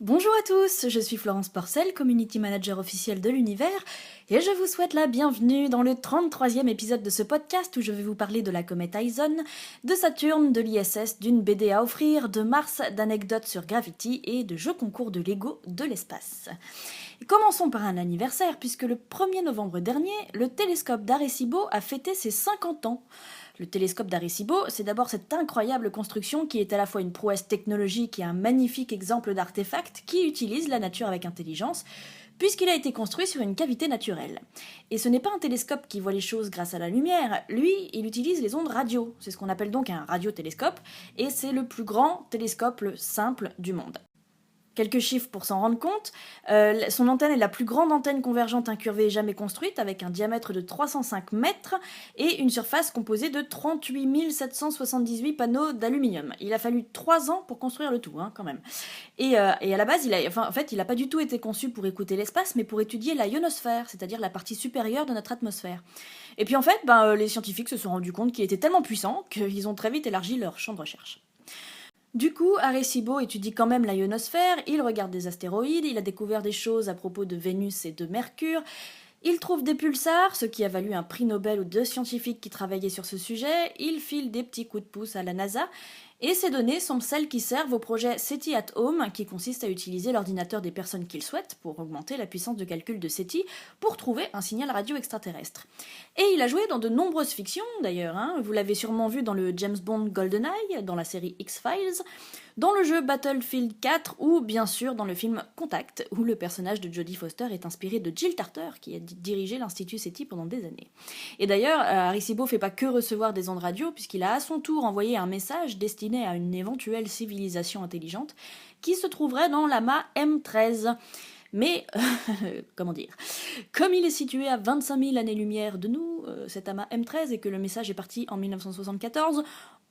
Bonjour à tous, je suis Florence Porcel, Community Manager officielle de l'Univers, et je vous souhaite la bienvenue dans le 33e épisode de ce podcast où je vais vous parler de la comète Ison, de Saturne, de l'ISS, d'une BD à offrir, de Mars, d'anecdotes sur Gravity et de jeux concours de Lego de l'espace. Et commençons par un anniversaire, puisque le 1er novembre dernier, le télescope d'Arecibo a fêté ses 50 ans. Le télescope d'Arecibo, c'est d'abord cette incroyable construction qui est à la fois une prouesse technologique et un magnifique exemple d'artefact qui utilise la nature avec intelligence, puisqu'il a été construit sur une cavité naturelle. Et ce n'est pas un télescope qui voit les choses grâce à la lumière, lui, il utilise les ondes radio. C'est ce qu'on appelle donc un radiotélescope, et c'est le plus grand télescope simple du monde. Quelques chiffres pour s'en rendre compte. Son antenne est la plus grande antenne convergente incurvée jamais construite, avec un diamètre de 305 mètres et une surface composée de 38 778 panneaux d'aluminium. Il a fallu 3 ans pour construire le tout, quand même. Et à la base, il n'a pas du tout été conçu pour écouter l'espace, mais pour étudier la ionosphère, c'est-à-dire la partie supérieure de notre atmosphère. Et puis en fait, les scientifiques se sont rendus compte qu'il était tellement puissant qu'ils ont très vite élargi leur champ de recherche. Du coup, Arecibo étudie quand même la ionosphère, il regarde des astéroïdes, il a découvert des choses à propos de Vénus et de Mercure, il trouve des pulsars, ce qui a valu un prix Nobel aux 2 scientifiques qui travaillaient sur ce sujet, il file des petits coups de pouce à la NASA, et ces données sont celles qui servent au projet SETI at Home, qui consiste à utiliser l'ordinateur des personnes qu'ils souhaitent pour augmenter la puissance de calcul de SETI pour trouver un signal radio extraterrestre. Et il a joué dans de nombreuses fictions d'ailleurs, vous l'avez sûrement vu dans le James Bond GoldenEye, dans la série X-Files, dans le jeu Battlefield 4 ou bien sûr dans le film Contact, où le personnage de Jodie Foster est inspiré de Jill Tarter, qui a dirigé l'Institut SETI pendant des années. Et d'ailleurs, Arecibo fait pas que recevoir des ondes radio, puisqu'il a à son tour envoyé un message destiné à une éventuelle civilisation intelligente qui se trouverait dans l'amas M13. Mais, comment dire, comme il est situé à 25 000 années-lumière de nous, cet amas M13, et que le message est parti en 1974,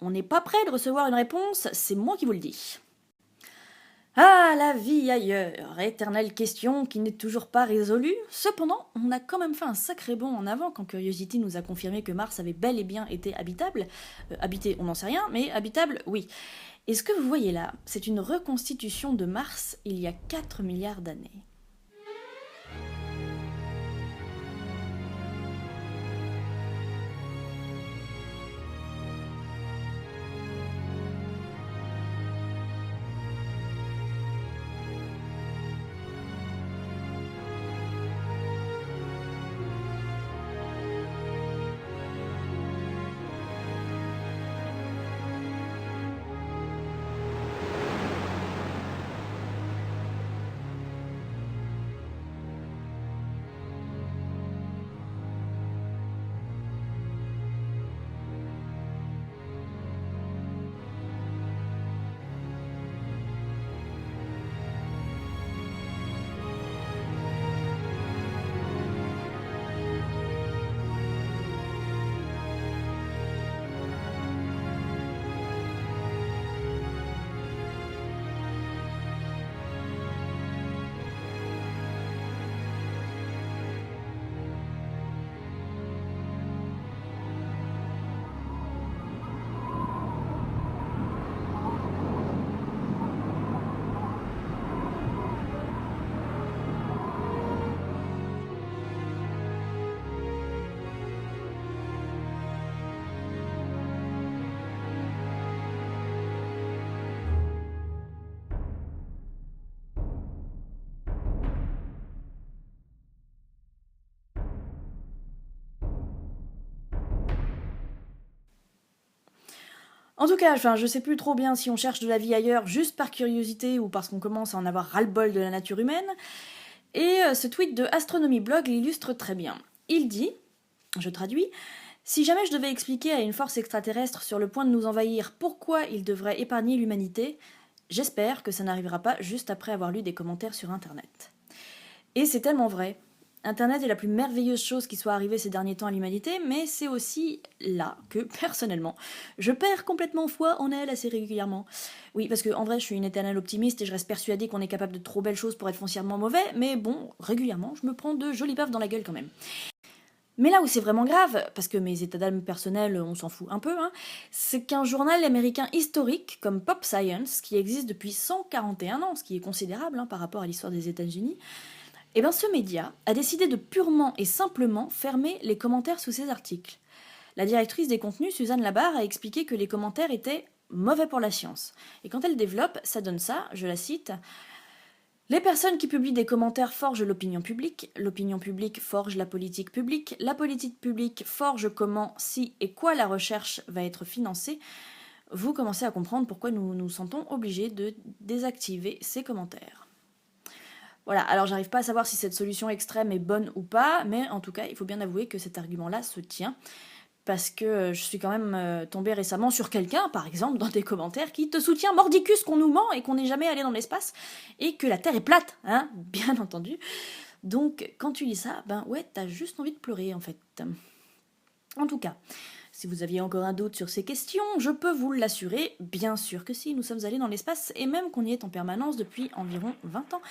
on n'est pas prêt de recevoir une réponse, c'est moi qui vous le dis. Ah, la vie ailleurs, éternelle question qui n'est toujours pas résolue. Cependant, on a quand même fait un sacré bond en avant quand Curiosity nous a confirmé que Mars avait bel et bien été habitable. Habité, on n'en sait rien, mais habitable, oui. Et ce que vous voyez là, c'est une reconstitution de Mars il y a 4 milliards d'années. En tout cas, je sais plus trop bien si on cherche de la vie ailleurs juste par curiosité ou parce qu'on commence à en avoir ras-le-bol de la nature humaine. Et ce tweet de Astronomy Blog l'illustre très bien. Il dit, je traduis, « Si jamais je devais expliquer à une force extraterrestre sur le point de nous envahir pourquoi il devrait épargner l'humanité, j'espère que ça n'arrivera pas juste après avoir lu des commentaires sur Internet. » Et c'est tellement vrai. Internet est la plus merveilleuse chose qui soit arrivée ces derniers temps à l'humanité, mais c'est aussi là que, personnellement, je perds complètement foi en elle assez régulièrement. Oui, parce que en vrai, je suis une éternelle optimiste et je reste persuadée qu'on est capable de trop belles choses pour être foncièrement mauvais, mais bon, régulièrement, je me prends de jolies baffes dans la gueule quand même. Mais là où c'est vraiment grave, parce que mes états d'âme personnels, on s'en fout un peu, hein, c'est qu'un journal américain historique comme Pop Science, qui existe depuis 141 ans, ce qui est considérable hein, par rapport à l'histoire des États-Unis, eh ben ce média a décidé de purement et simplement fermer les commentaires sous ses articles. La directrice des contenus, Suzanne Labarre, a expliqué que les commentaires étaient mauvais pour la science. Et quand elle développe, ça donne ça, je la cite. Les personnes qui publient des commentaires forgent l'opinion publique forge la politique publique forge comment, si et quoi la recherche va être financée. Vous commencez à comprendre pourquoi nous nous sentons obligés de désactiver ces commentaires. Voilà, alors j'arrive pas à savoir si cette solution extrême est bonne ou pas, mais en tout cas, il faut bien avouer que cet argument-là se tient. Parce que je suis quand même tombée récemment sur quelqu'un, par exemple, dans des commentaires, qui te soutient mordicus qu'on nous ment et qu'on n'est jamais allé dans l'espace, et que la Terre est plate, hein, bien entendu. Donc, quand tu lis ça, ben ouais, t'as juste envie de pleurer, en fait. En tout cas, si vous aviez encore un doute sur ces questions, je peux vous l'assurer, bien sûr que si, nous sommes allés dans l'espace, et même qu'on y est en permanence depuis environ 20 ans.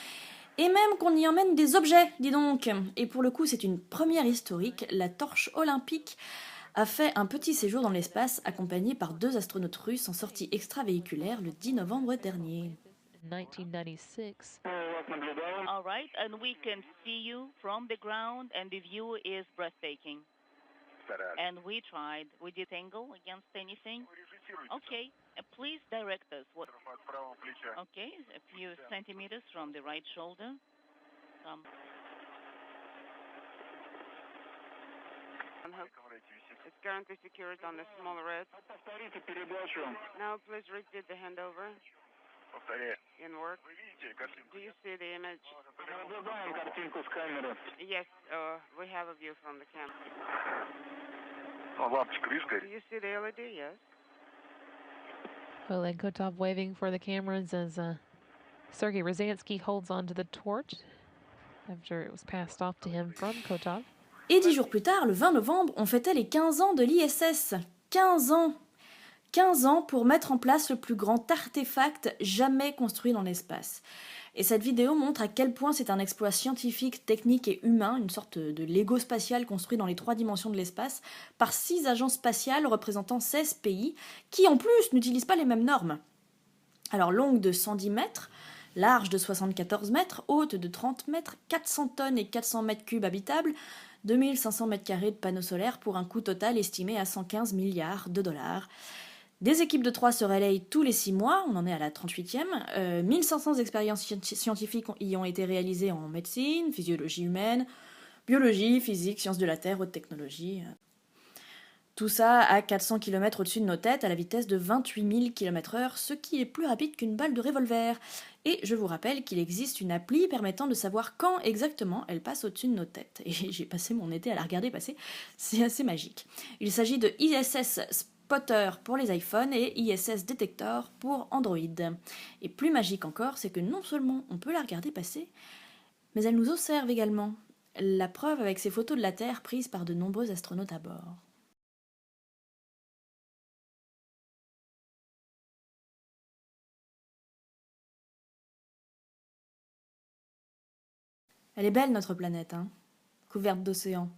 Et même qu'on y emmène des objets, dis donc. Et pour le coup, c'est une première historique, la torche olympique a fait un petit séjour dans l'espace accompagné par 2 astronautes russes en sortie extravéhiculaire le 10 novembre dernier. 1996. All right, and we can see you from the ground, and the view is breathtaking. And we tried. We did angle against anything. Okay, please direct us. What? Okay, a few centimeters from the right shoulder. It's currently secured on the small red. Now please repeat the handover. In work. Do you see the image? Yes, we have a view from the camera. Do you see the LED? Yes. Oleg Kotov waving for the cameras as Sergei Rosansky holds onto the torch after it was passed off to him from Kotov. Et 10 jours plus tard, le 20 novembre, on fêtait les 15 ans de l'ISS. 15 ans 15 ans pour mettre en place le plus grand artefact jamais construit dans l'espace. Et cette vidéo montre à quel point c'est un exploit scientifique, technique et humain, une sorte de Lego spatial construit dans les 3 dimensions de l'espace, par 6 agences spatiales représentant 16 pays, qui en plus n'utilisent pas les mêmes normes. Alors longue de 110 mètres, large de 74 mètres, haute de 30 mètres, 400 tonnes et 400 mètres cubes habitables, 2500 mètres carrés de panneaux solaires pour un coût total estimé à 115 milliards de dollars. Des équipes de 3 se relayent tous les 6 mois, on en est à la 38e. 1500 expériences scientifiques y ont été réalisées en médecine, physiologie humaine, biologie, physique, sciences de la Terre, haute technologie. Tout ça à 400 km au-dessus de nos têtes, à la vitesse de 28 000 km/h, ce qui est plus rapide qu'une balle de revolver. Et je vous rappelle qu'il existe une appli permettant de savoir quand exactement elle passe au-dessus de nos têtes. Et j'ai passé mon été à la regarder passer, c'est assez magique. Il s'agit de ISS Spotter pour les iPhones et ISS Detector pour Android. Et plus magique encore, c'est que non seulement on peut la regarder passer, mais elle nous observe également. La preuve avec ces photos de la Terre prises par de nombreux astronautes à bord. Elle est belle, notre planète, hein, couverte d'océans.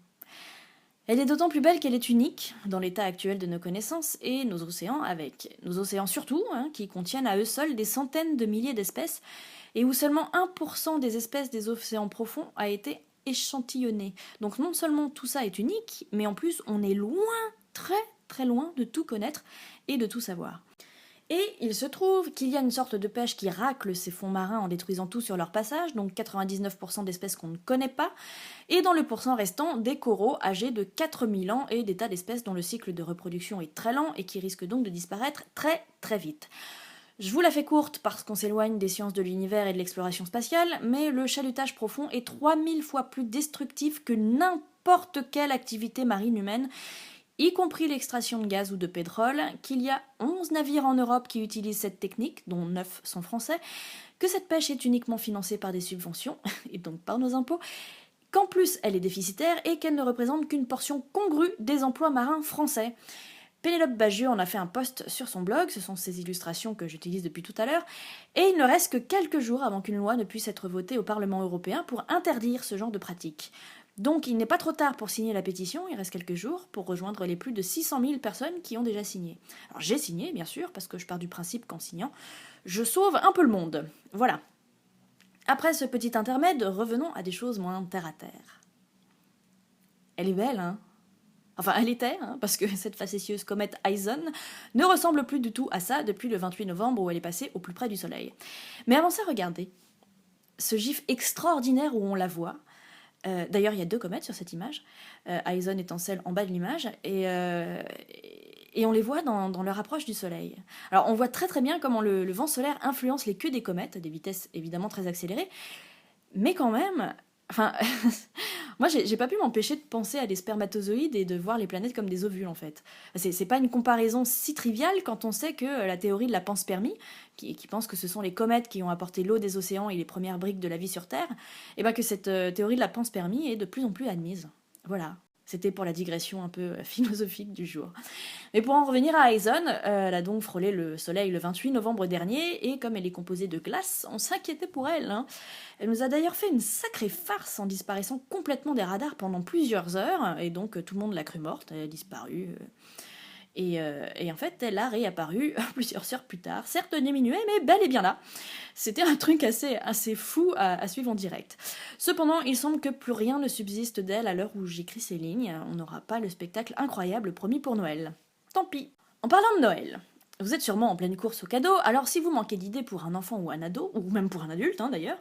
Elle est d'autant plus belle qu'elle est unique dans l'état actuel de nos connaissances et nos océans avec. Nos océans surtout, hein, qui contiennent à eux seuls des centaines de milliers d'espèces et où seulement 1% des espèces des océans profonds a été échantillonné. Donc non seulement tout ça est unique, mais en plus on est loin, très très loin de tout connaître et de tout savoir. Et il se trouve qu'il y a une sorte de pêche qui racle ces fonds marins en détruisant tout sur leur passage, donc 99% d'espèces qu'on ne connaît pas, et dans le pourcent restant, des coraux âgés de 4000 ans et des tas d'espèces dont le cycle de reproduction est très lent et qui risquent donc de disparaître très très vite. Je vous la fais courte parce qu'on s'éloigne des sciences de l'univers et de l'exploration spatiale, mais le chalutage profond est 3000 fois plus destructif que n'importe quelle activité marine humaine, y compris l'extraction de gaz ou de pétrole, qu'il y a 11 navires en Europe qui utilisent cette technique, dont 9 sont français, que cette pêche est uniquement financée par des subventions, et donc par nos impôts, qu'en plus elle est déficitaire et qu'elle ne représente qu'une portion congrue des emplois marins français. Pénélope Bagieux en a fait un post sur son blog, ce sont ces illustrations que j'utilise depuis tout à l'heure, et il ne reste que quelques jours avant qu'une loi ne puisse être votée au Parlement européen pour interdire ce genre de pratique. Donc il n'est pas trop tard pour signer la pétition, il reste quelques jours pour rejoindre les plus de 600 000 personnes qui ont déjà signé. Alors j'ai signé, bien sûr, parce que je pars du principe qu'en signant, je sauve un peu le monde. Voilà. Après ce petit intermède, revenons à des choses moins terre à terre. Elle est belle, hein ? Enfin, elle était, hein, parce que cette facétieuse comète Ison ne ressemble plus du tout à ça depuis le 28 novembre où elle est passée au plus près du Soleil. Mais avant ça, regardez. Ce gif extraordinaire où on la voit. D'ailleurs, il y a 2 comètes sur cette image. Ison étant celle en bas de l'image. Et on les voit dans leur approche du Soleil. Alors, on voit très très bien comment le vent solaire influence les queues des comètes, à des vitesses évidemment très accélérées. Mais quand même... Enfin, moi, j'ai pas pu m'empêcher de penser à des spermatozoïdes et de voir les planètes comme des ovules, en fait. C'est pas une comparaison si triviale quand on sait que la théorie de la panspermie, qui pense que ce sont les comètes qui ont apporté l'eau des océans et les premières briques de la vie sur Terre, et bien que cette théorie de la panspermie est de plus en plus admise. Voilà. C'était pour la digression un peu philosophique du jour. Mais pour en revenir à Ison, elle a donc frôlé le soleil le 28 novembre dernier, et comme elle est composée de glace, on s'inquiétait pour elle. Hein. Elle nous a d'ailleurs fait une sacrée farce en disparaissant complètement des radars pendant plusieurs heures, et donc tout le monde l'a crue morte, elle a disparu. Et en fait, elle a réapparu plusieurs heures plus tard, certes diminuée, mais bel et bien là. C'était un truc assez fou à suivre en direct. Cependant, il semble que plus rien ne subsiste d'elle à l'heure où j'écris ces lignes. On n'aura pas le spectacle incroyable promis pour Noël. Tant pis. En parlant de Noël, vous êtes sûrement en pleine course aux cadeaux, alors si vous manquez d'idées pour un enfant ou un ado, ou même pour un adulte d'ailleurs,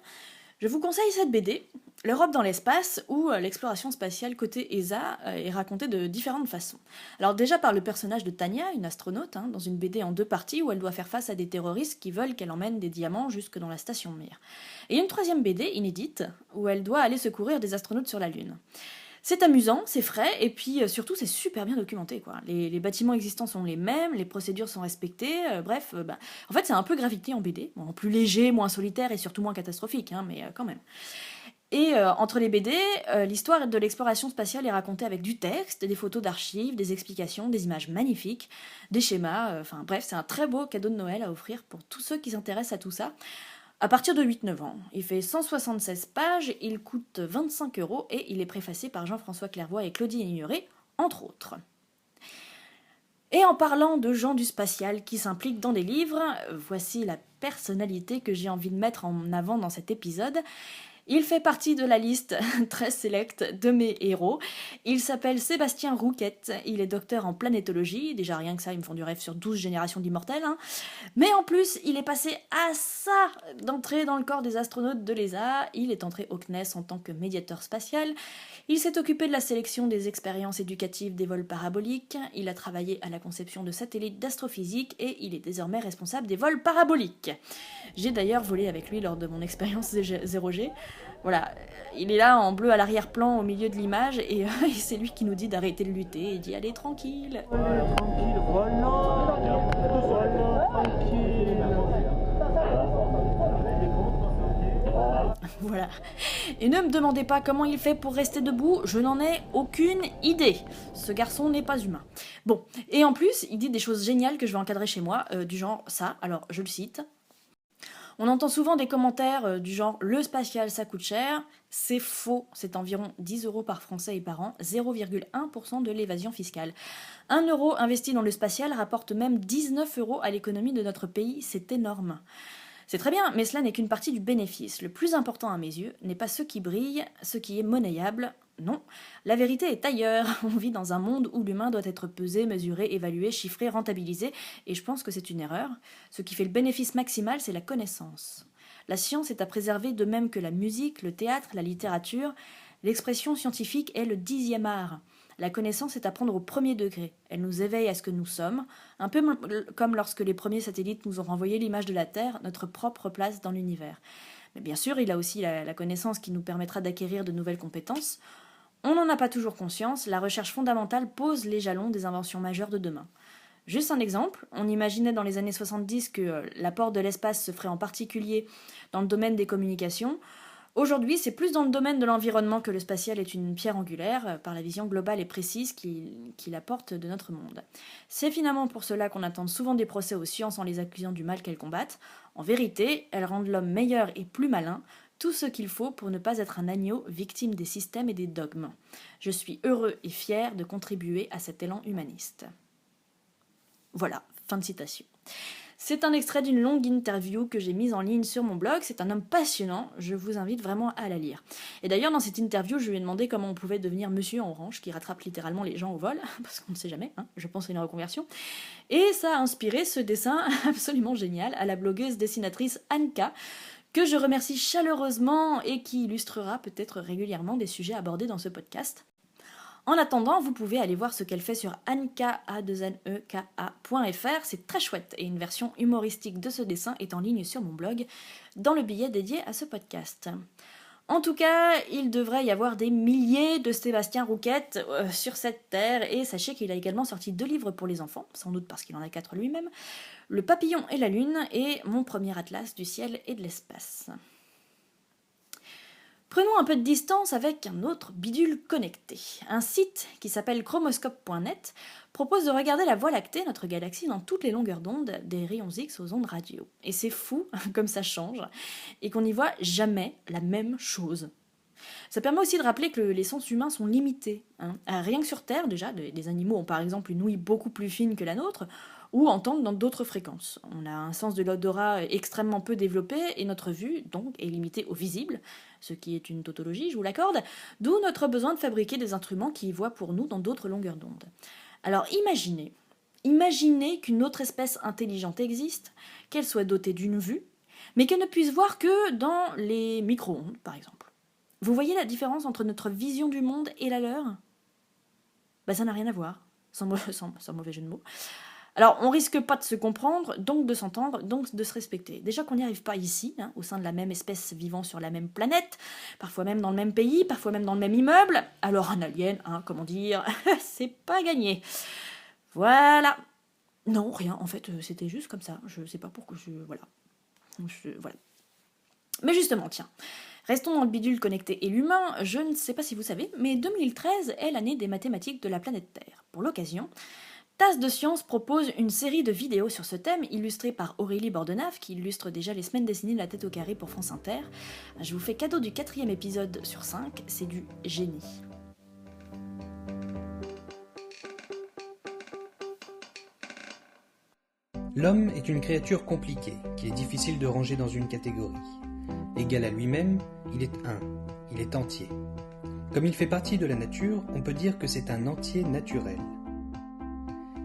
je vous conseille cette BD, L'Europe dans l'espace, où l'exploration spatiale côté ESA est racontée de différentes façons. Alors déjà par le personnage de Tania, une astronaute, dans une BD en 2 parties où elle doit faire face à des terroristes qui veulent qu'elle emmène des diamants jusque dans la station Mir. Et une 3e BD, inédite, où elle doit aller secourir des astronautes sur la Lune. C'est amusant, c'est frais, et puis surtout c'est super bien documenté, quoi. Les bâtiments existants sont les mêmes, les procédures sont respectées, bref, en fait c'est un peu Gravité en BD, bon, plus léger, moins solitaire et surtout moins catastrophique, mais quand même. Et entre les BD, l'histoire de l'exploration spatiale est racontée avec du texte, des photos d'archives, des explications, des images magnifiques, des schémas, bref, c'est un très beau cadeau de Noël à offrir pour tous ceux qui s'intéressent à tout ça. À partir de 8-9 ans, il fait 176 pages, il coûte 25 € et il est préfacé par Jean-François Clairvoy et Claudie Ignoré, entre autres. Et en parlant de gens du spatial qui s'impliquent dans des livres, voici la personnalité que j'ai envie de mettre en avant dans cet épisode. Il fait partie de la liste très sélecte de mes héros. Il s'appelle Sébastien Rouquette, il est docteur en planétologie, déjà rien que ça, ils me font du rêve sur 12 générations d'immortels, Mais en plus, il est passé à ça d'entrer dans le corps des astronautes de l'ESA, il est entré au CNES en tant que médiateur spatial, il s'est occupé de la sélection des expériences éducatives des vols paraboliques, il a travaillé à la conception de satellites d'astrophysique et il est désormais responsable des vols paraboliques. J'ai d'ailleurs volé avec lui lors de mon expérience 0G. Voilà, il est là en bleu à l'arrière-plan au milieu de l'image et c'est lui qui nous dit d'arrêter de lutter et d'y aller tranquille. Tranquille, Voilà. Et ne me demandez pas comment il fait pour rester debout, je n'en ai aucune idée. Ce garçon n'est pas humain. Bon, et en plus, il dit des choses géniales que je vais encadrer chez moi, du genre ça, alors je le cite. On entend souvent des commentaires du genre « le spatial ça coûte cher », c'est faux, c'est environ 10 € par Français et par an, 0,1% de l'évasion fiscale. 1 € investi dans le spatial rapporte même 19 € à l'économie de notre pays, c'est énorme. C'est très bien, mais cela n'est qu'une partie du bénéfice. Le plus important à mes yeux n'est pas ce qui brille, ce qui est monnayable. Non, la vérité est ailleurs. On vit dans un monde où l'humain doit être pesé, mesuré, évalué, chiffré, rentabilisé, et je pense que c'est une erreur. Ce qui fait le bénéfice maximal, c'est la connaissance. La science est à préserver de même que la musique, le théâtre, la littérature. L'expression scientifique est le 10e art. La connaissance est à prendre au premier degré. Elle nous éveille à ce que nous sommes, un peu comme lorsque les premiers satellites nous ont renvoyé l'image de la Terre, notre propre place dans l'univers. Mais bien sûr, il y a aussi la connaissance qui nous permettra d'acquérir de nouvelles compétences. On n'en a pas toujours conscience, la recherche fondamentale pose les jalons des inventions majeures de demain. Juste un exemple, on imaginait dans les années 70 que l'apport de l'espace se ferait en particulier dans le domaine des communications. Aujourd'hui, c'est plus dans le domaine de l'environnement que le spatial est une pierre angulaire, par la vision globale et précise qu'il apporte de notre monde. C'est finalement pour cela qu'on attend souvent des procès aux sciences en les accusant du mal qu'elles combattent. En vérité, elles rendent l'homme meilleur et plus malin, tout ce qu'il faut pour ne pas être un agneau victime des systèmes et des dogmes. Je suis heureux et fier de contribuer à cet élan humaniste. » Voilà, fin de citation. C'est un extrait d'une longue interview que j'ai mise en ligne sur mon blog. C'est un homme passionnant, je vous invite vraiment à la lire. Et d'ailleurs, dans cette interview, je lui ai demandé comment on pouvait devenir Monsieur en orange, qui rattrape littéralement les gens au vol, parce qu'on ne sait jamais, je pense à une reconversion. Et ça a inspiré ce dessin absolument génial à la blogueuse dessinatrice Anka, que je remercie chaleureusement et qui illustrera peut-être régulièrement des sujets abordés dans ce podcast. En attendant, vous pouvez aller voir ce qu'elle fait sur anka.fr, c'est très chouette, et une version humoristique de ce dessin est en ligne sur mon blog, dans le billet dédié à ce podcast. En tout cas, il devrait y avoir des milliers de Sébastien Rouquette sur cette terre, et sachez qu'il a également sorti 2 livres pour les enfants, sans doute parce qu'il en a 4 lui-même, Le papillon et la lune, et Mon premier atlas du ciel et de l'espace. Prenons un peu de distance avec un autre bidule connecté. Un site qui s'appelle chromoscope.net propose de regarder la Voie lactée, notre galaxie, dans toutes les longueurs d'onde, des rayons X aux ondes radio. Et c'est fou comme ça change, et qu'on n'y voit jamais la même chose. Ça permet aussi de rappeler que les sens humains sont limités. Rien que sur Terre, déjà, des animaux ont par exemple une ouïe beaucoup plus fine que la nôtre, ou entendent dans d'autres fréquences. On a un sens de l'odorat extrêmement peu développé, et notre vue, donc, est limitée au visible, ce qui est une tautologie, je vous l'accorde, d'où notre besoin de fabriquer des instruments qui y voient pour nous dans d'autres longueurs d'onde. Alors imaginez qu'une autre espèce intelligente existe, qu'elle soit dotée d'une vue, mais qu'elle ne puisse voir que dans les micro-ondes, par exemple. Vous voyez la différence entre notre vision du monde et la leur ? Ça n'a rien à voir, sans mauvais jeu de mots. Alors, on risque pas de se comprendre, donc de s'entendre, donc de se respecter. Déjà qu'on n'y arrive pas ici, au sein de la même espèce vivant sur la même planète, parfois même dans le même pays, parfois même dans le même immeuble, alors un alien, comment dire, c'est pas gagné. Voilà. Non, rien, en fait, c'était juste comme ça. Je sais pas pourquoi, voilà. Mais justement, tiens, restons dans le bidule connecté et l'humain. Je ne sais pas si vous savez, mais 2013 est l'année des mathématiques de la planète Terre. Pour l'occasion, Tasse de Science propose une série de vidéos sur ce thème, illustrées par Aurélie Bordenave, qui illustre déjà les semaines dessinées de la tête au carré pour France Inter. Je vous fais cadeau du 4e épisode sur 5, c'est du génie. L'homme est une créature compliquée, qu'il est difficile de ranger dans une catégorie. Égal à lui-même, il est un, il est entier. Comme il fait partie de la nature, on peut dire que c'est un entier naturel.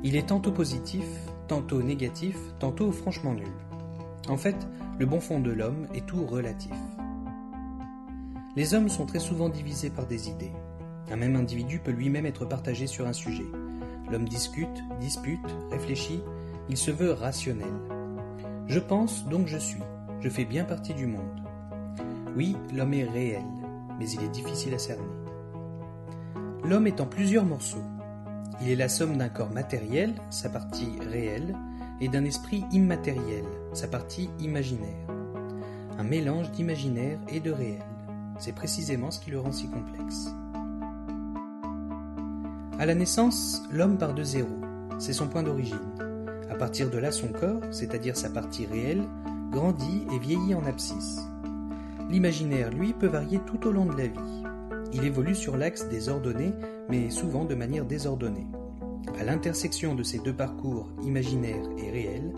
Il est tantôt positif, tantôt négatif, tantôt franchement nul. En fait, le bon fond de l'homme est tout relatif. Les hommes sont très souvent divisés par des idées. Un même individu peut lui-même être partagé sur un sujet. L'homme discute, dispute, réfléchit, il se veut rationnel. Je pense, donc je suis. Je fais bien partie du monde. Oui, l'homme est réel, mais il est difficile à cerner. L'homme est en plusieurs morceaux. Il est la somme d'un corps matériel, sa partie réelle, et d'un esprit immatériel, sa partie imaginaire. Un mélange d'imaginaire et de réel. C'est précisément ce qui le rend si complexe. À la naissance, l'homme part de zéro. C'est son point d'origine. À partir de là, son corps, c'est-à-dire sa partie réelle, grandit et vieillit en abscisse. L'imaginaire, lui, peut varier tout au long de la vie. Il évolue sur l'axe des ordonnées, mais souvent de manière désordonnée. À l'intersection de ces deux parcours, imaginaire et réel,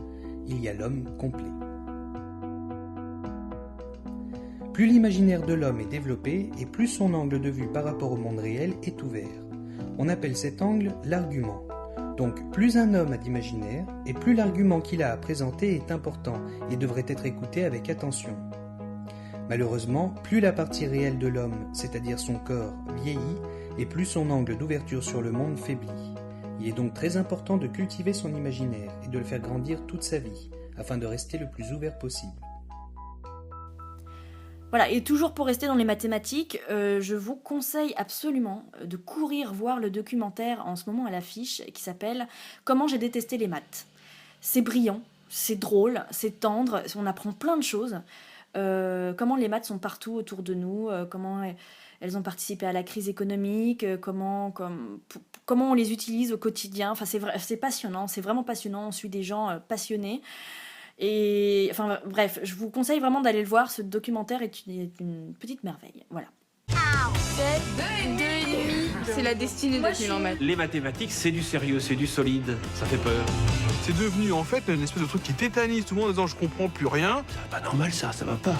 il y a l'homme complet. Plus l'imaginaire de l'homme est développé, et plus son angle de vue par rapport au monde réel est ouvert. On appelle cet angle l'argument. Donc plus un homme a d'imaginaire, et plus l'argument qu'il a à présenter est important et devrait être écouté avec attention. Malheureusement, plus la partie réelle de l'homme, c'est-à-dire son corps, vieillit, et plus son angle d'ouverture sur le monde faiblit. Il est donc très important de cultiver son imaginaire et de le faire grandir toute sa vie, afin de rester le plus ouvert possible. Voilà, et toujours pour rester dans les mathématiques, je vous conseille absolument de courir voir le documentaire en ce moment à l'affiche qui s'appelle « Comment j'ai détesté les maths ». C'est brillant, c'est drôle, c'est tendre, on apprend plein de choses. Comment les maths sont partout autour de nous, comment elles ont participé à la crise économique, comment on les utilise au quotidien. Enfin, c'est passionnant, c'est vraiment passionnant, on suit des gens passionnés. Et enfin bref, je vous conseille vraiment d'aller le voir, ce documentaire est une petite merveille. Voilà. C'est la destinée de 1000 ans maths. Les mathématiques, c'est du sérieux, c'est du solide, ça fait peur. C'est devenu en fait une espèce de truc qui tétanise tout le monde en disant je comprends plus rien. C'est pas normal ça va pas.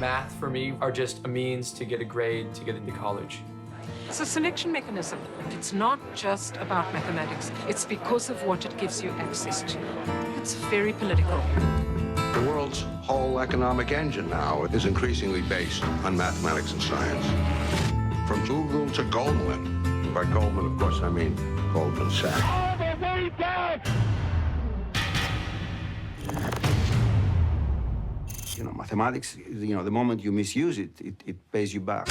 Math, for me, are just a means to get a grade to get into college. It's a selection mechanism. It's not just about mathematics. It's because of what it gives you access to. It's very political. The world's whole economic engine now is increasingly based on mathematics and science. From Google to Goldman. By Goldman, of course, I mean Goldman Sachs. You know, mathematics, the moment you misuse it, it pays you back.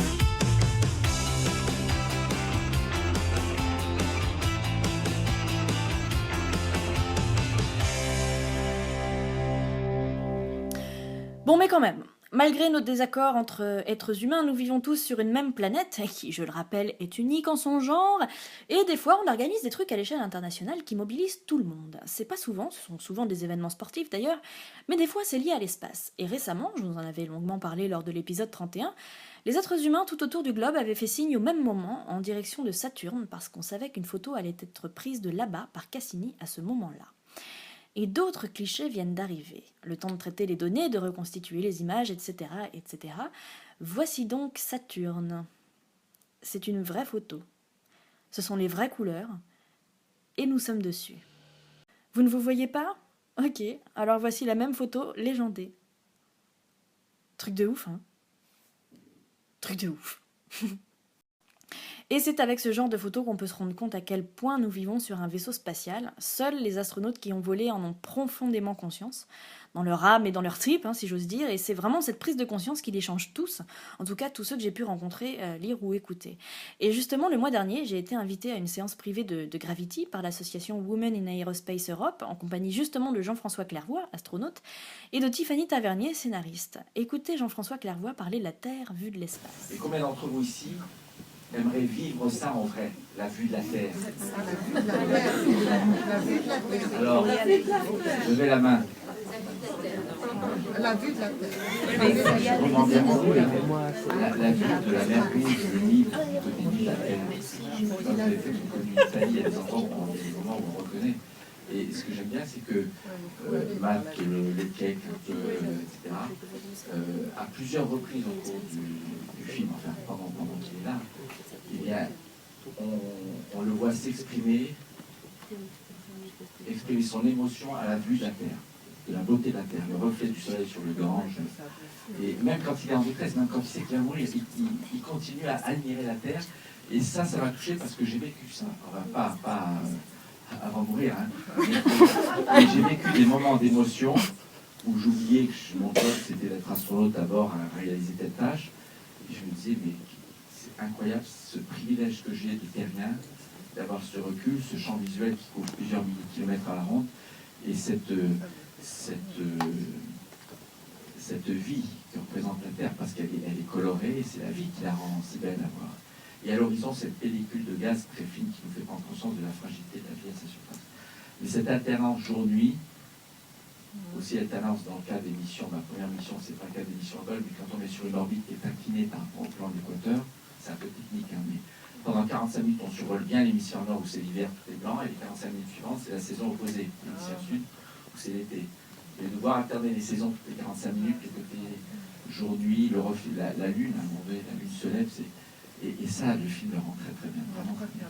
Bon, mais quand même, malgré nos désaccords entre êtres humains, nous vivons tous sur une même planète, qui, je le rappelle, est unique en son genre, et des fois on organise des trucs à l'échelle internationale qui mobilisent tout le monde. C'est pas souvent, ce sont souvent des événements sportifs d'ailleurs, mais des fois c'est lié à l'espace. Et récemment, je vous en avais longuement parlé lors de l'épisode 31, les êtres humains tout autour du globe avaient fait signe au même moment en direction de Saturne, parce qu'on savait qu'une photo allait être prise de là-bas par Cassini à ce moment-là. Et d'autres clichés viennent d'arriver. Le temps de traiter les données, de reconstituer les images, etc., etc. Voici donc Saturne. C'est une vraie photo. Ce sont les vraies couleurs. Et nous sommes dessus. Vous ne vous voyez pas ? Ok, alors voici la même photo légendée. Truc de ouf, hein ? Truc de ouf. Et c'est avec ce genre de photos qu'on peut se rendre compte à quel point nous vivons sur un vaisseau spatial. Seuls les astronautes qui ont volé en ont profondément conscience, dans leur âme et dans leur trip, si j'ose dire, et c'est vraiment cette prise de conscience qui les change tous, en tout cas tous ceux que j'ai pu rencontrer, lire ou écouter. Et justement, le mois dernier, j'ai été invitée à une séance privée de Gravity par l'association Women in Aerospace Europe, en compagnie justement de Jean-François Clairvoy, astronaute, et de Tiffany Tavernier, scénariste. Écoutez Jean-François Clairvoy parler de la Terre vue de l'espace. Et combien d'entre vous ici aimerait vivre ça en vrai, la vue de la Terre? Alors, levez la main. La vue de la Terre. Je vous demande bien la vue de la mer Rouge, le Nil, de l'île de la Terre. Quand vous avez fait une Italie, il y a des endroits où il y a des moments où on reconnaît. Et ce que j'aime bien, c'est que Matt, le cake, etc., à plusieurs reprises au cours du film, enfin pendant qu'il est là, eh bien, on le voit s'exprimer son émotion à la vue de la Terre, de la beauté de la Terre, le reflet du soleil sur le Gange. Et même quand il est en détresse, même quand il sait qu'il va mourir, il continue à admirer la Terre. Et ça m'a touché parce que j'ai vécu ça. Enfin, pas avant de mourir, hein. Et j'ai vécu des moments d'émotion où j'oubliais que mon job c'était d'être astronaute à bord à réaliser telle tâche. Et je me disais, mais c'est incroyable ce privilège que j'ai de terrien, d'avoir ce recul, ce champ visuel qui couvre plusieurs milliers de kilomètres à la ronde, et cette vie que représente la Terre, parce qu'elle est colorée, et c'est la vie qui la rend si belle à voir. Et à l'horizon, cette pellicule de gaz très fine qui nous fait prendre conscience de la fragilité de la vie à sa surface. Mais cette alternance jour-nuit, aussi alternance dans le cas des missions, ma première mission, c'est pas le cas des missions Hubble, mais quand on est sur une orbite qui est inclinée par rapport au plan d'équateur, c'est un peu technique, hein, mais pendant 45 minutes, on survole bien l'hémisphère nord où c'est l'hiver, tout est blanc, et les 45 minutes suivantes, c'est la saison opposée, l'hémisphère sud, où c'est l'été. Et de voir alterner les saisons toutes les 45 minutes, les côtés jour-nuit, le reflet, la lune, à un moment donné, la lune se lève, et ça, le film le rend très très bien, vraiment très bien.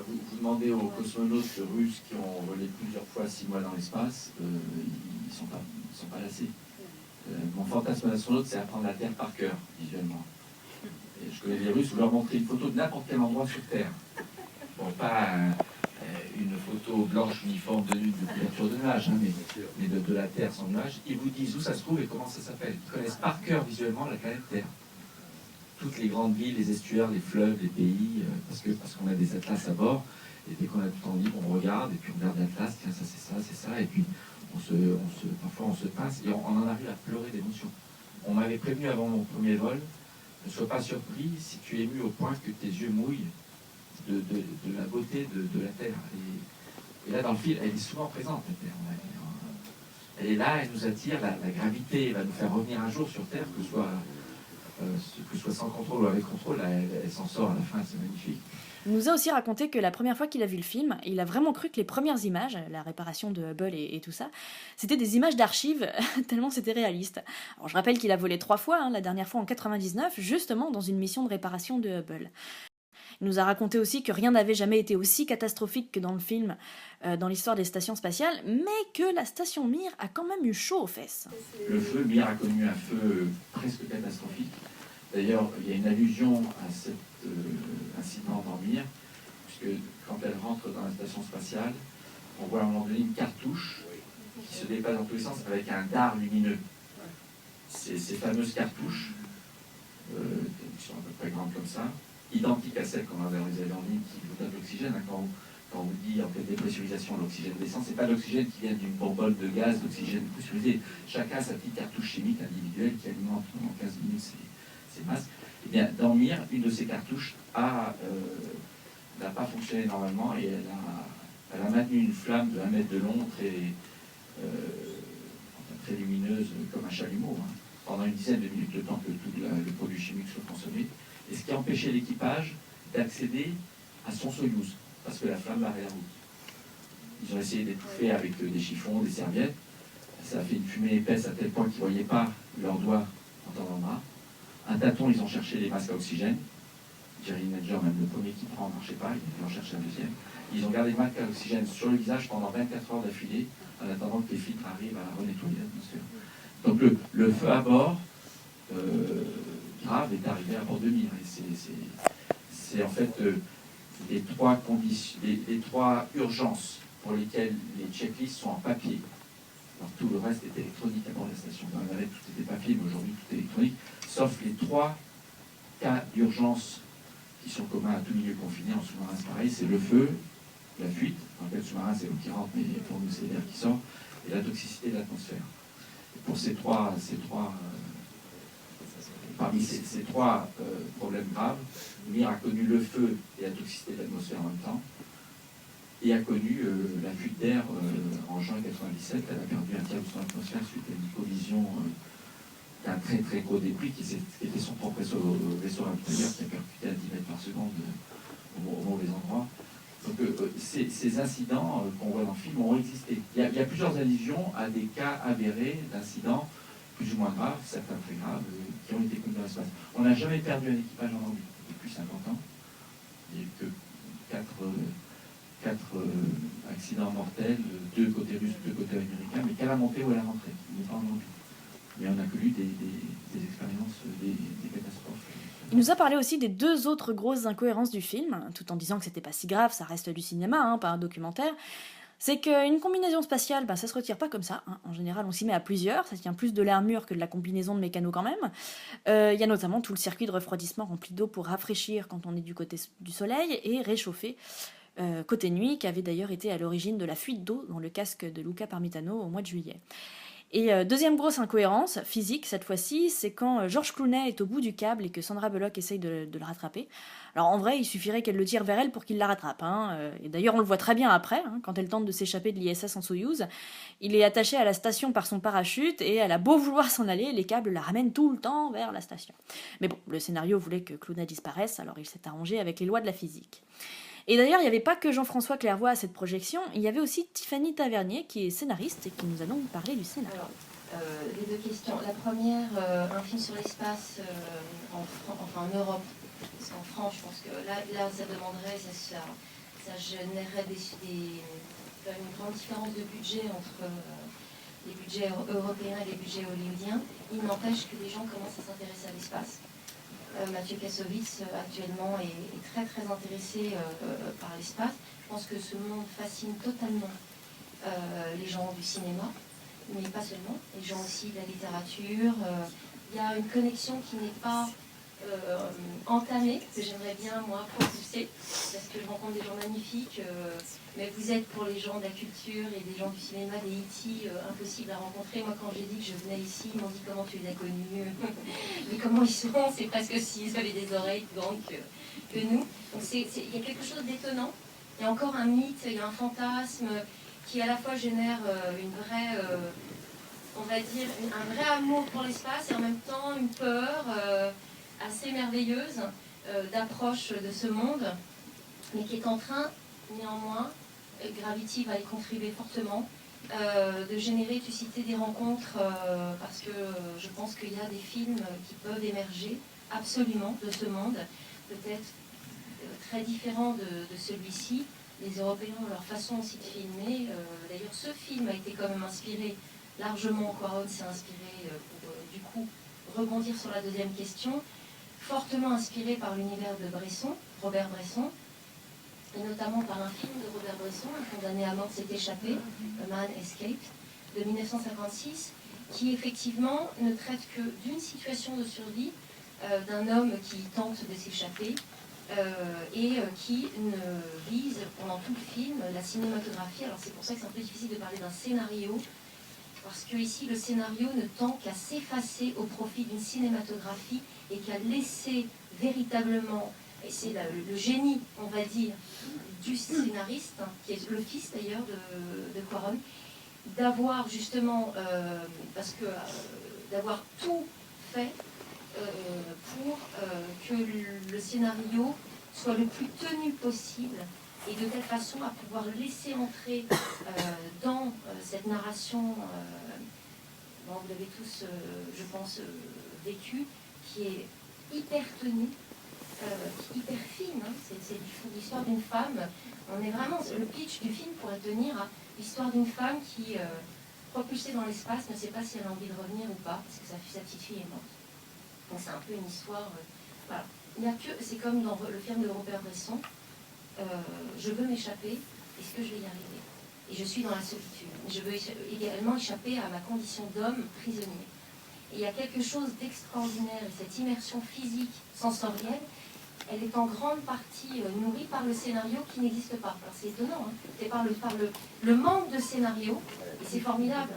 Vous demandez aux cosmonautes russes qui ont volé plusieurs fois 6 mois dans l'espace, ils sont pas lassés. Mon fantasme d'astronaute, c'est apprendre la Terre par cœur, visuellement. Et je connais des Russes, vous leur montrez une photo de n'importe quel endroit sur Terre. Bon, pas une photo blanche uniforme de couverture de nuages, hein, mais de la Terre sans nuages. Ils vous disent où ça se trouve et comment ça s'appelle. Ils connaissent par cœur visuellement la planète Terre. Toutes les grandes villes, les estuaires, les fleuves, les pays, parce qu'on a des atlas à bord, et dès qu'on a du temps libre, on regarde, et puis on regarde l'atlas, tiens, ça c'est ça, et puis parfois on se passe, et on en arrive à pleurer d'émotion. On m'avait prévenu avant mon premier vol, ne sois pas surpris si tu es ému au point que tes yeux mouillent de la beauté de la Terre. Et là, dans le film, elle est souvent présente, la Terre. Elle est là, elle nous attire, la gravité va nous faire revenir un jour sur Terre, que ce soit sans contrôle ou avec contrôle, elle s'en sort à la fin, c'est magnifique. Il nous a aussi raconté que la première fois qu'il a vu le film, il a vraiment cru que les premières images, la réparation de Hubble et tout ça, c'était des images d'archives, tellement c'était réaliste. Alors je rappelle qu'il a volé 3 fois, la dernière fois en 99, justement dans une mission de réparation de Hubble. Il nous a raconté aussi que rien n'avait jamais été aussi catastrophique que dans le film, dans l'histoire des stations spatiales, mais que la station Mir a quand même eu chaud aux fesses. Le feu, Mir a connu un feu presque catastrophique. D'ailleurs, il y a une allusion à cet incident dans Mir, puisque quand elle rentre dans la station spatiale, on voit à un moment donné une cartouche qui se dépasse dans tous les sens avec un dard lumineux. Ces fameuses cartouches, qui sont à peu près grandes comme ça, identiques à celles qu'on a dans les avions qui vous donnent de l'oxygène. Quand on vous dit en pleine dépressurisation, l'oxygène descend, c'est pas l'oxygène qui vient d'une bonbonne de gaz, d'oxygène pressurisé. Chacun a sa petite cartouche chimique individuelle qui alimente pendant 15 minutes ses masques. Eh bien, dans Mir, une de ces cartouches n'a pas fonctionné normalement et elle a maintenu une flamme de 1 mètre de long, très lumineuse, comme un chalumeau, pendant une dizaine de minutes, le temps que tout le produit chimique soit consommé. Et ce qui a empêché l'équipage d'accéder à son Soyouz, parce que la flamme barrait la route. Ils ont essayé d'étouffer avec des chiffons, des serviettes. Ça a fait une fumée épaisse à tel point qu'ils ne voyaient pas leurs doigts en tendant le bras. Un tâton, ils ont cherché les masques à oxygène. Jerry Nadger, même le premier qui prend, ne marchait pas, ils en cherché un deuxième. Ils ont gardé le masque à oxygène sur le visage pendant 24 heures d'affilée, en attendant que les filtres arrivent à renettoyer l'atmosphère. Donc le feu à bord, grave, est arrivé à bord de Mir. C'est en fait les 3 conditions, les 3 urgences pour lesquelles les checklists sont en papier. Alors, tout le reste est électronique à bord de la station. Dans la navette, tout était papier, mais aujourd'hui, tout est électronique, sauf les 3 cas d'urgence qui sont communs à tout milieu confiné en sous-marin. C'est pareil, c'est le feu, la fuite, en fait, le sous-marin, c'est l'eau qui rentre, mais pour nous, c'est l'air qui sort, et la toxicité de l'atmosphère. Pour parmi ces trois problèmes graves, Mir a connu le feu et la toxicité de l'atmosphère en même temps, et a connu la fuite d'air en juin 1997. Elle a perdu un tiers de son atmosphère suite à une collision d'un très très gros débris qui était son propre vaisseau ravitailleur qui a percuté à 10 mètres par seconde au mauvais endroit. Donc ces incidents qu'on voit dans le film ont existé. Il y a plusieurs allusions à des cas avérés d'incidents plus ou moins graves, certains très graves, qui ont été connus dans l'espace. On n'a jamais perdu un équipage en orbite depuis 50 ans. Il n'y a eu que 4 accidents mortels, 2 côté russe, 2 côté américain, mais qu'à la montée ou à la rentrée. On n'est pas en orbite. Mais on a connu des expériences, des catastrophes. Il nous a parlé aussi des 2 autres grosses incohérences du film, tout en disant que c'était pas si grave, ça reste du cinéma, pas un documentaire. C'est qu'une combinaison spatiale, ça se retire pas comme ça. En général, on s'y met à plusieurs, ça tient plus de l'armure que de la combinaison de mécano quand même. Il y a notamment tout le circuit de refroidissement rempli d'eau pour rafraîchir quand on est du côté du soleil et réchauffer côté nuit, qui avait d'ailleurs été à l'origine de la fuite d'eau dans le casque de Luca Parmitano au mois de juillet. Et deuxième grosse incohérence, physique cette fois-ci, c'est quand George Clooney est au bout du câble et que Sandra Bullock essaye de le rattraper. Alors en vrai, il suffirait qu'elle le tire vers elle pour qu'il la rattrape. Et d'ailleurs, on le voit très bien après, quand elle tente de s'échapper de l'ISS en Soyouz. Il est attaché à la station par son parachute et elle a beau vouloir s'en aller, les câbles la ramènent tout le temps vers la station. Mais bon, le scénario voulait que Clooney disparaisse, alors il s'est arrangé avec les lois de la physique. Et d'ailleurs, il n'y avait pas que Jean-François Clairvoy à cette projection, il y avait aussi Tiffany Tavernier, qui est scénariste et qui nous a donc parlé du scénario. Alors, les 2 questions. La première, un film sur l'espace en Europe. Parce qu'en France, je pense que là ça demanderait, ça générerait une grande différence de budget entre les budgets européens et les budgets hollywoodiens. Il n'empêche que les gens commencent à s'intéresser à l'espace. Mathieu Kassovitz actuellement est très très intéressé par l'espace. Je pense que ce monde fascine totalement les gens du cinéma, mais pas seulement, les gens aussi de la littérature. Il y a une connexion qui n'est pas entamée, que j'aimerais bien moi propulser, parce que je rencontre des gens magnifiques, mais vous êtes pour les gens de la culture et des gens du cinéma, des E.T. Impossibles à rencontrer. Moi quand j'ai dit que je venais ici, ils m'ont dit comment tu les as connus, mais comment ils sont, c'est presque s'ils avaient des oreilles plus grandes que nous. Donc il y a quelque chose d'étonnant, il y a encore un mythe, il y a un fantasme qui à la fois génère une vraie on va dire, un vrai amour pour l'espace et en même temps une peur assez merveilleuse d'approche de ce monde, mais qui est en train, néanmoins, Gravity va y contribuer fortement, de générer, tu citais des rencontres, parce que je pense qu'il y a des films qui peuvent émerger absolument de ce monde, peut-être très différents de celui-ci. Les Européens ont leur façon aussi de filmer. D'ailleurs, ce film a été quand même inspiré largement, Quaron s'est inspiré pour, du coup, rebondir sur la deuxième question, fortement inspiré par l'univers de Bresson, Robert Bresson, et notamment par un film de Robert Bresson, Un condamné à mort s'est échappé, A Man Escaped, de 1956, qui effectivement ne traite que d'une situation de survie d'un homme qui tente de s'échapper et qui ne vise pendant tout le film la cinématographie. Alors c'est pour ça que c'est un peu difficile de parler d'un scénario, parce que ici le scénario ne tend qu'à s'effacer au profit d'une cinématographie et qu'à laisser véritablement, et c'est le génie, on va dire, du scénariste, qui est le fils d'ailleurs de Quaron, d'avoir justement, d'avoir tout fait pour que le scénario soit le plus tenu possible et de telle façon à pouvoir laisser entrer dans cette narration, vous l'avez tous, je pense, vécu, qui est hyper tenue, hyper fine, hein. C'est l'histoire d'une femme. On est vraiment, le pitch du film pourrait tenir à l'histoire d'une femme qui, propulsée dans l'espace, ne sait pas si elle a envie de revenir ou pas, parce que sa petite fille est morte. Donc c'est un peu une histoire. Voilà. Il n'y a que, c'est comme dans le film de Robert Bresson, je veux m'échapper, est-ce que je vais y arriver? Et je suis dans la solitude. Je veux également échapper à ma condition d'homme prisonnier. Et il y a quelque chose d'extraordinaire, et cette immersion physique, sensorielle, elle est en grande partie nourrie par le scénario qui n'existe pas. Alors c'est étonnant, hein. C'est par le manque de scénario, et c'est formidable.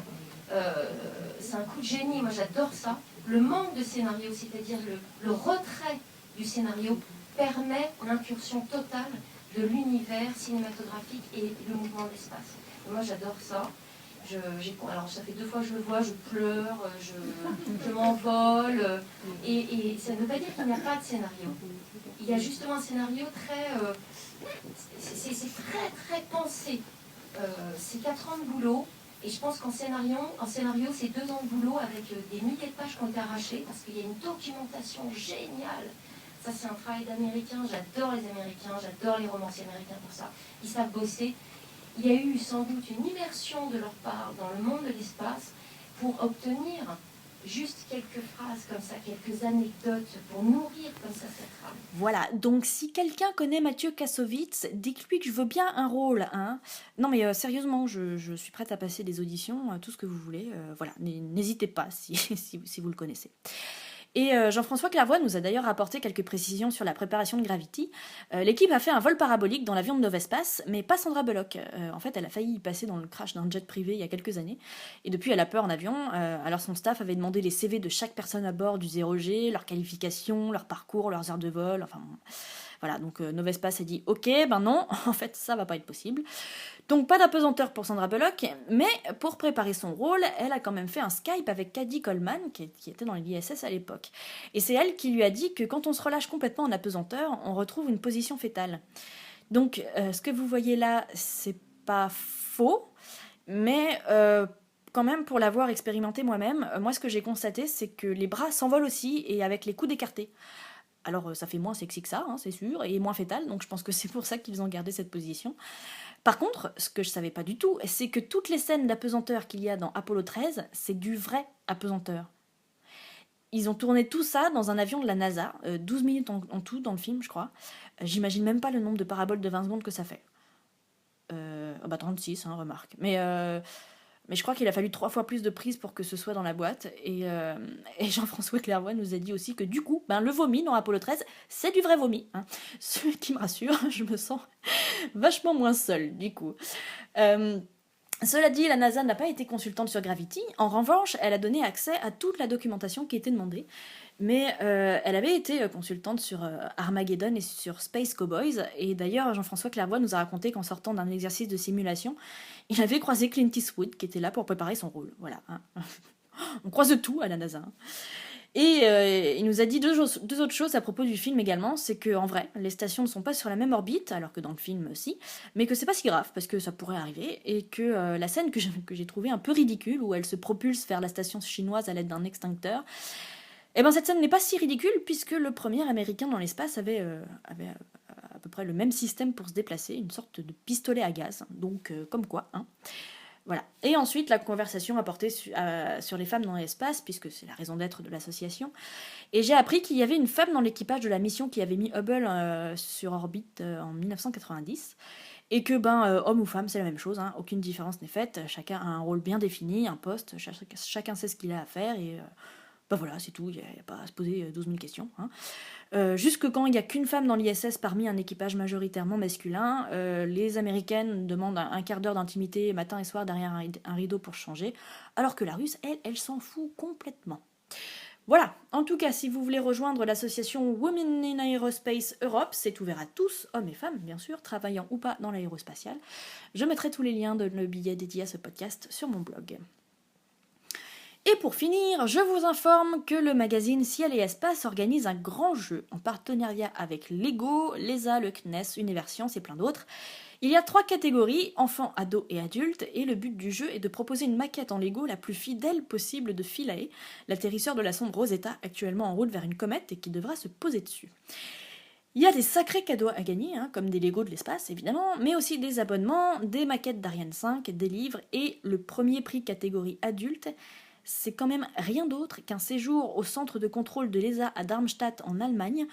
C'est un coup de génie, moi j'adore ça. Le manque de scénario, c'est-à-dire le retrait du scénario, permet l'incursion totale de l'univers cinématographique et le mouvement de l'espace. Et moi j'adore ça. Alors ça fait 2 fois que je le vois, je pleure, je m'envole, et ça ne veut pas dire qu'il n'y a pas de scénario. Il y a justement un scénario très... c'est très très pensé. C'est 4 ans de boulot, et je pense qu'en scénario c'est 2 ans de boulot avec des milliers de pages qui ont été arrachées, parce qu'il y a une documentation géniale. Ça c'est un travail d'Américains, j'adore les Américains, j'adore les romanciers américains pour ça. Ils savent bosser. Il y a eu sans doute une immersion de leur part dans le monde de l'espace pour obtenir juste quelques phrases comme ça, quelques anecdotes pour nourrir comme ça cette trame. Voilà, donc si quelqu'un connaît Mathieu Kassovitz, dites-lui que je veux bien un rôle. Hein. Non mais sérieusement, je suis prête à passer des auditions, tout ce que vous voulez. Voilà, n'hésitez pas si vous le connaissez. Et Jean-François Clairvoy nous a d'ailleurs apporté quelques précisions sur la préparation de Gravity. L'équipe a fait un vol parabolique dans l'avion de Novespace, mais pas Sandra Bullock. En fait, elle a failli y passer dans le crash d'un jet privé il y a quelques années. Et depuis, elle a peur en avion. Alors son staff avait demandé les CV de chaque personne à bord du 0G, leurs qualifications, leur parcours, leurs heures de vol, enfin... Voilà, donc Novespace a dit « Ok, ben non, en fait, ça va pas être possible. » Donc pas d'apesanteur pour Sandra Bullock, mais pour préparer son rôle, elle a quand même fait un Skype avec Cady Coleman, qui était dans l'ISS à l'époque. Et c'est elle qui lui a dit que quand on se relâche complètement en apesanteur, on retrouve une position fétale. Donc ce que vous voyez là, c'est pas faux, mais... quand même, pour l'avoir expérimenté moi-même, moi ce que j'ai constaté, c'est que les bras s'envolent aussi, et avec les coudes écartés. Alors ça fait moins sexy que ça, hein, c'est sûr, et moins fétal, donc je pense que c'est pour ça qu'ils ont gardé cette position. Par contre, ce que je savais pas du tout, c'est que toutes les scènes d'apesanteur qu'il y a dans Apollo 13, c'est du vrai apesanteur. Ils ont tourné tout ça dans un avion de la NASA, 12 minutes en tout dans le film, je crois. J'imagine même pas le nombre de paraboles de 20 secondes que ça fait. 36, hein, remarque. Mais je crois qu'il a fallu 3 fois plus de prises pour que ce soit dans la boîte. Et Jean-François Clairvoy nous a dit aussi que du coup, le vomi dans Apollo 13, c'est du vrai vomi. Hein. Ce qui me rassure, je me sens vachement moins seule, du coup. Cela dit, la NASA n'a pas été consultante sur Gravity. En revanche, elle a donné accès à toute la documentation qui était demandée. Mais elle avait été consultante sur Armageddon et sur Space Cowboys. Et d'ailleurs, Jean-François Clairvoy nous a raconté qu'en sortant d'un exercice de simulation, il avait croisé Clint Eastwood, qui était là pour préparer son rôle. Voilà. Hein. On croise de tout à la NASA. Hein. Et il nous a dit deux autres choses à propos du film également, c'est qu'en vrai, les stations ne sont pas sur la même orbite, alors que dans le film, si, mais que c'est pas si grave, parce que ça pourrait arriver, et que la scène que j'ai trouvée un peu ridicule, où elle se propulse vers la station chinoise à l'aide d'un extincteur, et ben cette scène n'est pas si ridicule, puisque le premier Américain dans l'espace avait à peu près le même système pour se déplacer, une sorte de pistolet à gaz, donc comme quoi, hein. Voilà. Et ensuite, la conversation a porté sur les femmes dans l'espace, puisque c'est la raison d'être de l'association. Et j'ai appris qu'il y avait une femme dans l'équipage de la mission qui avait mis Hubble sur orbite en 1990. Et que, homme ou femme, c'est la même chose, hein, aucune différence n'est faite. Chacun a un rôle bien défini, un poste, chacun sait ce qu'il a à faire, et voilà, c'est tout, il n'y a pas à se poser 12 000 questions. Hein. Jusque quand il n'y a qu'une femme dans l'ISS parmi un équipage majoritairement masculin, les Américaines demandent un quart d'heure d'intimité matin et soir derrière un rideau pour changer, alors que la Russe, elle s'en fout complètement. Voilà, en tout cas, si vous voulez rejoindre l'association Women in Aerospace Europe, c'est ouvert à tous, hommes et femmes bien sûr, travaillant ou pas dans l'aérospatiale. Je mettrai tous les liens de le billet dédié à ce podcast sur mon blog. Et pour finir, je vous informe que le magazine Ciel et Espace organise un grand jeu en partenariat avec Lego, l'ESA, le CNES, Universcience et plein d'autres. Il y a 3 catégories, enfants, ados et adultes, et le but du jeu est de proposer une maquette en Lego la plus fidèle possible de Philae, l'atterrisseur de la sonde Rosetta, actuellement en route vers une comète et qui devra se poser dessus. Il y a des sacrés cadeaux à gagner, hein, comme des Lego de l'espace évidemment, mais aussi des abonnements, des maquettes d'Ariane 5, des livres et le premier prix catégorie adulte. C'est quand même rien d'autre qu'un séjour au centre de contrôle de l'ESA à Darmstadt en Allemagne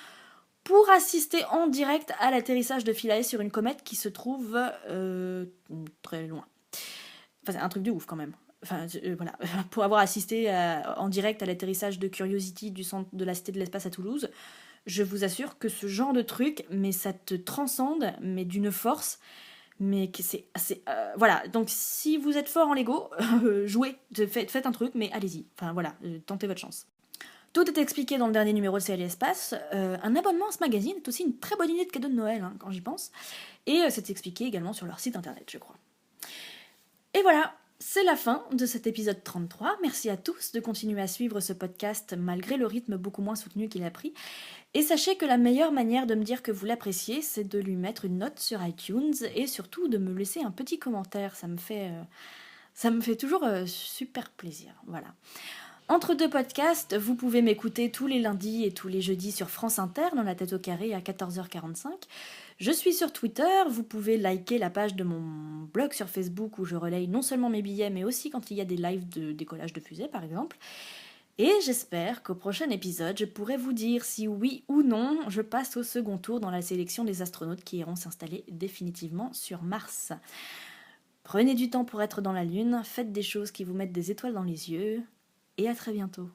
pour assister en direct à l'atterrissage de Philae sur une comète qui se trouve très loin. Enfin, c'est un truc de ouf quand même. Enfin, voilà. Pour avoir assisté en direct à l'atterrissage de Curiosity du centre de la Cité de l'Espace à Toulouse, je vous assure que ce genre de truc, mais ça te transcende, mais d'une force... mais que c'est assez... voilà, donc si vous êtes fort en Lego, jouez, faites un truc, mais allez-y. Enfin voilà, tentez votre chance. Tout est expliqué dans le dernier numéro de Ciel et Espace. Un abonnement à ce magazine est aussi une très bonne idée de cadeau de Noël, hein, quand j'y pense. Et c'est expliqué également sur leur site internet, je crois. Et voilà, c'est la fin de cet épisode 33. Merci à tous de continuer à suivre ce podcast malgré le rythme beaucoup moins soutenu qu'il a pris. Et sachez que la meilleure manière de me dire que vous l'appréciez, c'est de lui mettre une note sur iTunes et surtout de me laisser un petit commentaire. Ça me fait toujours super plaisir. Voilà. Entre 2 podcasts, vous pouvez m'écouter tous les lundis et tous les jeudis sur France Inter dans la tête au carré à 14h45. Je suis sur Twitter, vous pouvez liker la page de mon blog sur Facebook où je relaye non seulement mes billets mais aussi quand il y a des lives de décollage de fusée par exemple. Et j'espère qu'au prochain épisode, je pourrai vous dire si oui ou non je passe au second tour dans la sélection des astronautes qui iront s'installer définitivement sur Mars. Prenez du temps pour être dans la Lune, faites des choses qui vous mettent des étoiles dans les yeux, et à très bientôt.